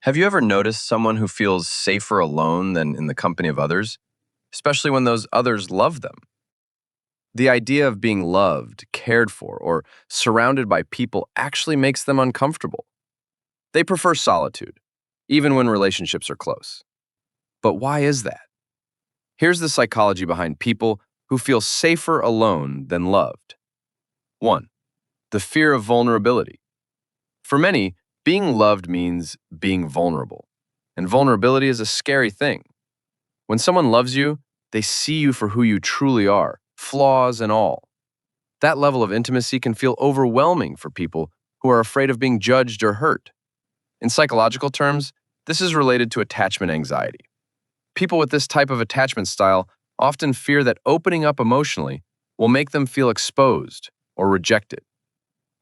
Have you ever noticed someone who feels safer alone than in the company of others, especially when those others love them? The idea of being loved, cared for, or surrounded by people actually makes them uncomfortable. They prefer solitude, even when relationships are close. But why is that? Here's the psychology behind people who feel safer alone than loved. 1. The fear of vulnerability. For many, being loved means being vulnerable, and vulnerability is a scary thing. When someone loves you, they see you for who you truly are, flaws and all. That level of intimacy can feel overwhelming for people who are afraid of being judged or hurt. In psychological terms, this is related to attachment anxiety. People with this type of attachment style often fear that opening up emotionally will make them feel exposed or rejected.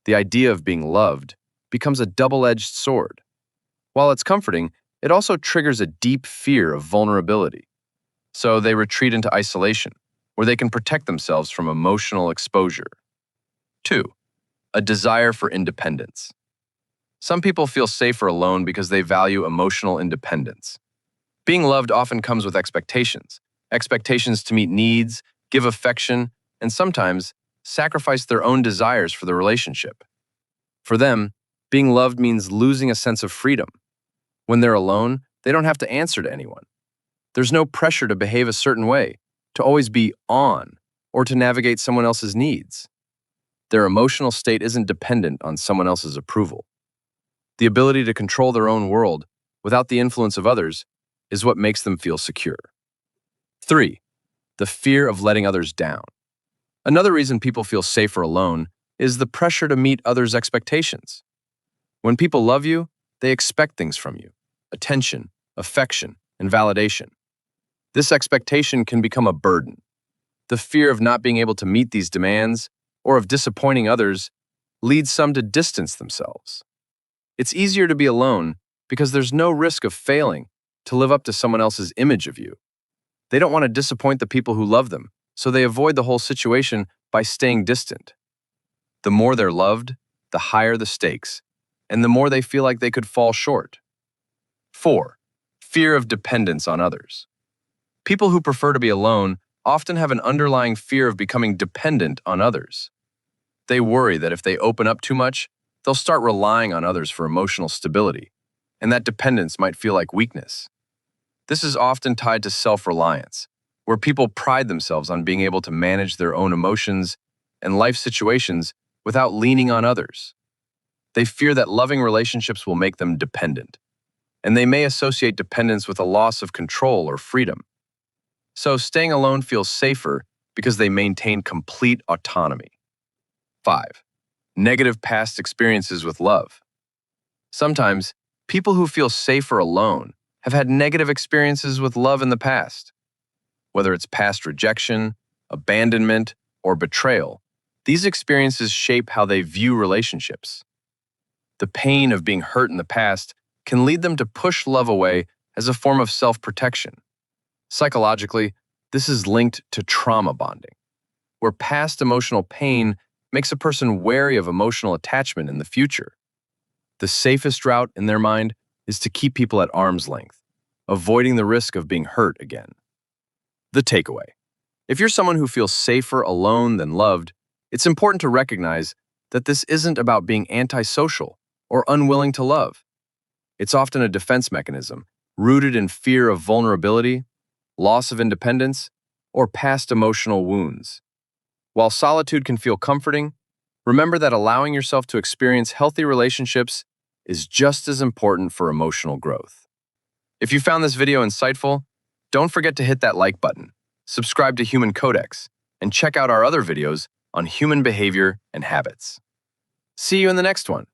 The idea of being loved becomes a double-edged sword. While it's comforting, it also triggers a deep fear of vulnerability. So they retreat into isolation, where they can protect themselves from emotional exposure. 2. A desire for independence. Some people feel safer alone because they value emotional independence. Being loved often comes with expectations to meet needs, give affection, and sometimes sacrifice their own desires for the relationship. For them, being loved means losing a sense of freedom. When they're alone, they don't have to answer to anyone. There's no pressure to behave a certain way, to always be on, or to navigate someone else's needs. Their emotional state isn't dependent on someone else's approval. The ability to control their own world without the influence of others is what makes them feel secure. 3. The fear of letting others down. Another reason people feel safer alone is the pressure to meet others' expectations. When people love you, they expect things from you: attention, affection, and validation. This expectation can become a burden. The fear of not being able to meet these demands or of disappointing others leads some to distance themselves. It's easier to be alone because there's no risk of failing to live up to someone else's image of you. They don't want to disappoint the people who love them, so they avoid the whole situation by staying distant. The more they're loved, the higher the stakes, and the more they feel like they could fall short. 4. Fear of dependence on others. People who prefer to be alone often have an underlying fear of becoming dependent on others. They worry that if they open up too much, they'll start relying on others for emotional stability, and that dependence might feel like weakness. This is often tied to self-reliance, where people pride themselves on being able to manage their own emotions and life situations without leaning on others. They fear that loving relationships will make them dependent, and they may associate dependence with a loss of control or freedom. So staying alone feels safer because they maintain complete autonomy. 5. Negative past experiences with love. Sometimes, people who feel safer alone have had negative experiences with love in the past. Whether it's past rejection, abandonment, or betrayal, these experiences shape how they view relationships. The pain of being hurt in the past can lead them to push love away as a form of self-protection. Psychologically, this is linked to trauma bonding, where past emotional pain makes a person wary of emotional attachment in the future. The safest route in their mind is to keep people at arm's length, avoiding the risk of being hurt again. The takeaway: if you're someone who feels safer alone than loved, it's important to recognize that this isn't about being antisocial or unwilling to love. It's often a defense mechanism rooted in fear of vulnerability, loss of independence, or past emotional wounds. While solitude can feel comforting, remember that allowing yourself to experience healthy relationships is just as important for emotional growth. If you found this video insightful, don't forget to hit that like button, subscribe to Human Codex, and check out our other videos on human behavior and habits. See you in the next one.